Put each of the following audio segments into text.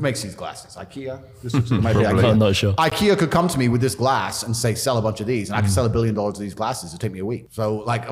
makes these glasses? IKEA? This might be IKEA. I'm not sure. IKEA could come to me with this glass and say, sell a bunch of these. And I could sell $1 billion of these glasses. It'd take me a week. So like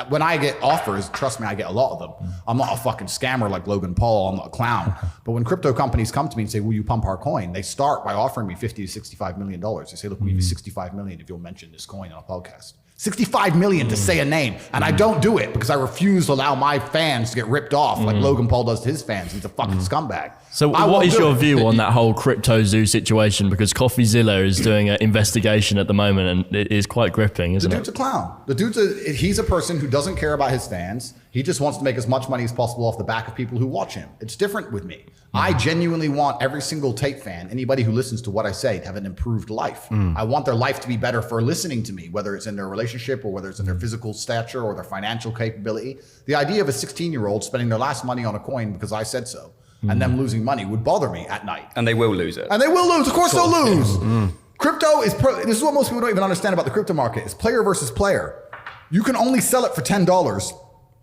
when I get offers, trust me, I get a lot of them. I'm not a fucking scammer like Logan Paul. I'm not a clown. But when crypto companies come to me and say, will you pump our coin? They start by offering me $50 to $65 million. They say, look, we'll give you $65 million if you'll mention this coin on a podcast. $65 million to say a name. And I don't do it because I refuse to allow my fans to get ripped off like Logan Paul does to his fans. He's a fucking scumbag. So what is your view on that whole crypto zoo situation? Because CoffeeZilla is doing an investigation at the moment and it is quite gripping, isn't it? The dude's a clown. He's a person who doesn't care about his fans. He just wants to make as much money as possible off the back of people who watch him. It's different with me. I genuinely want every single Tate fan, anybody who listens to what I say, to have an improved life. I want their life to be better for listening to me, whether it's in their relationship or whether it's in their physical stature or their financial capability. The idea of a 16-year-old spending their last money on a coin because I said so and them losing money would bother me at night. And they will lose it. And they will lose. Of course they'll lose. Crypto is, this is what most people don't even understand about the crypto market. It's player versus player. You can only sell it for $10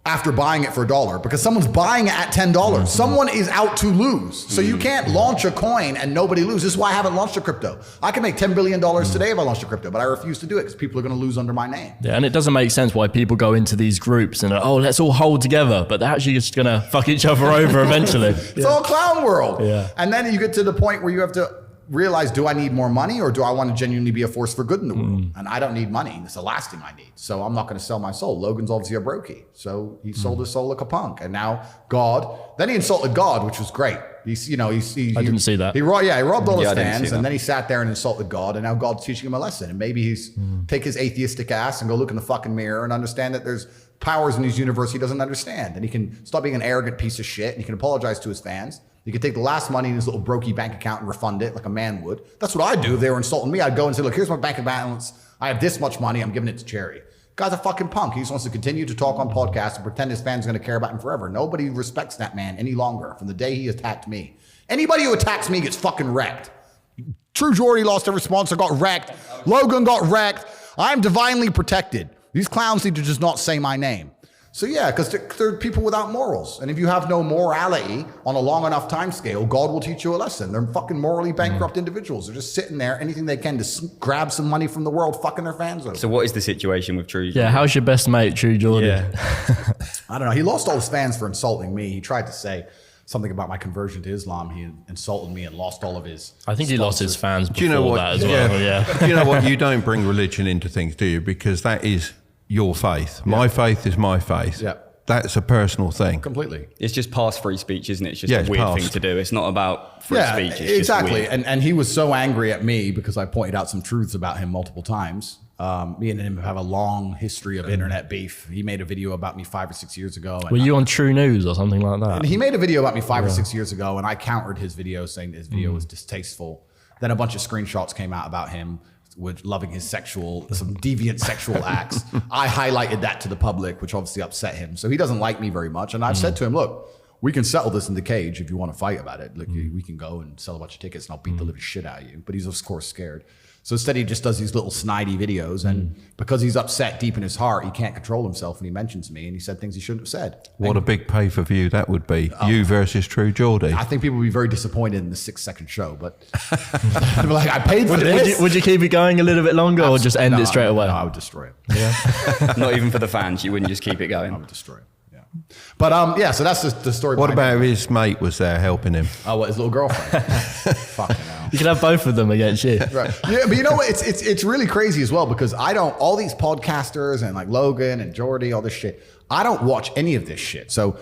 after buying it for $1 because someone's buying it at $10. Someone is out to lose. So you can't launch a coin and nobody loses. This is why I haven't launched a crypto. I can make $10 billion today if I launched a crypto, but I refuse to do it because people are going to lose under my name. Yeah, and it doesn't make sense why people go into these groups and let's all hold together, but they're actually just going to fuck each other over eventually. It's all clown world. Yeah. And then you get to the point where you have to realize, do I need more money or do I want to genuinely be a force for good in the world? And I don't need money. It's the last thing I need. So I'm not going to sell my soul. Logan's obviously a brokey. So he sold his soul like a punk. And now God, then he insulted God, which was great. I didn't see that. He robbed all his fans and then he sat there and insulted God. And now God's teaching him a lesson. And maybe he's take his atheistic ass and go look in the fucking mirror and understand that there's powers in his universe he doesn't understand. And he can stop being an arrogant piece of shit and he can apologize to his fans. He could take the last money in his little brokey bank account and refund it like a man would. That's what I'd do if they were insulting me. I'd go and say, look, here's my bank balance. I have this much money. I'm giving it to charity. Guy's a fucking punk. He just wants to continue to talk on podcasts and pretend his fans are going to care about him forever. Nobody respects that man any longer from the day he attacked me. Anybody who attacks me gets fucking wrecked. True Jordy lost every sponsor, got wrecked. Logan got wrecked. I'm divinely protected. These clowns need to just not say my name. So yeah, because they're people without morals. And if you have no morality on a long enough time scale, God will teach you a lesson. They're fucking morally bankrupt individuals. They're just sitting there, anything they can to grab some money from the world, fucking their fans over. So what is the situation with True Jordy? Yeah, how's your best mate, True Jordy? Yeah. I don't know. He lost all his fans for insulting me. He tried to say something about my conversion to Islam. He insulted me and lost all of his I think he lost his fans before Do you know what? that as well. Yeah. Do you know what? You don't bring religion into things, do you? Because that is your faith. Yeah. My faith is my faith. Yeah. That's a personal thing. Completely. It's just past free speech, isn't it? It's just a weird thing to do. It's not about free speech. It's exactly. Just weird. And he was so angry at me because I pointed out some truths about him multiple times. Me and him have a long history of internet beef. He made a video about me 5 or 6 years ago. Were you on True News or something like that? And he made a video about me 5 or 6 years ago, and I countered his video saying that his video was distasteful. Then a bunch of screenshots came out about him with loving his some deviant sexual acts. I highlighted that to the public, which obviously upset him. So he doesn't like me very much. And I've said to him, look, we can settle this in the cage if you want to fight about it. Like we can go and sell a bunch of tickets and I'll beat the living shit out of you. But he's of course scared. So instead he just does these little snidey videos, and because he's upset deep in his heart, he can't control himself, and he mentions me and he said things he shouldn't have said. What a big pay-per-view that would be. You versus True Jordy. I think people would be very disappointed in the 6-second show, but they'd be like, I paid for this. Would you keep it going a little bit longer or just end it straight away? No, I would destroy it. Yeah. Not even for the fans. You wouldn't just keep it going. I would destroy it. But yeah, so that's the story. What about his mate was there helping him? Oh, what, his little girlfriend? Fucking hell. You can have both of them against you. Right. Yeah, but you know what? It's really crazy as well because all these podcasters and like Logan and Jordy, all this shit, I don't watch any of this shit. So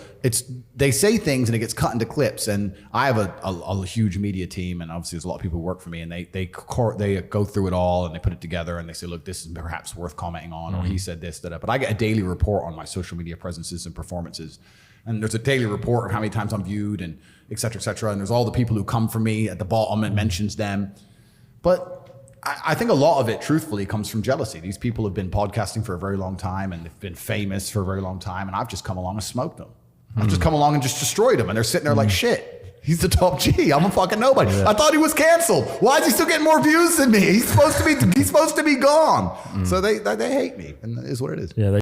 they say things and it gets cut into clips, and I have a huge media team, and obviously there's a lot of people who work for me, and they go through it all and they put it together and they say, look, this is perhaps worth commenting on, or he said this, that. But I get a daily report on my social media presences and performances, and there's a daily report of how many times I'm viewed and et cetera, and there's all the people who come for me at the bottom and mentions them. But I think a lot of it, truthfully, comes from jealousy. These people have been podcasting for a very long time and they've been famous for a very long time, and I've just come along and smoked them. I've just come along and just destroyed them, and they're sitting there like, shit, he's the top G. I'm a fucking nobody. Yeah. I thought he was canceled. Why is he still getting more views than me? He's supposed to be gone. So they hate me, and it is what it is. Yeah.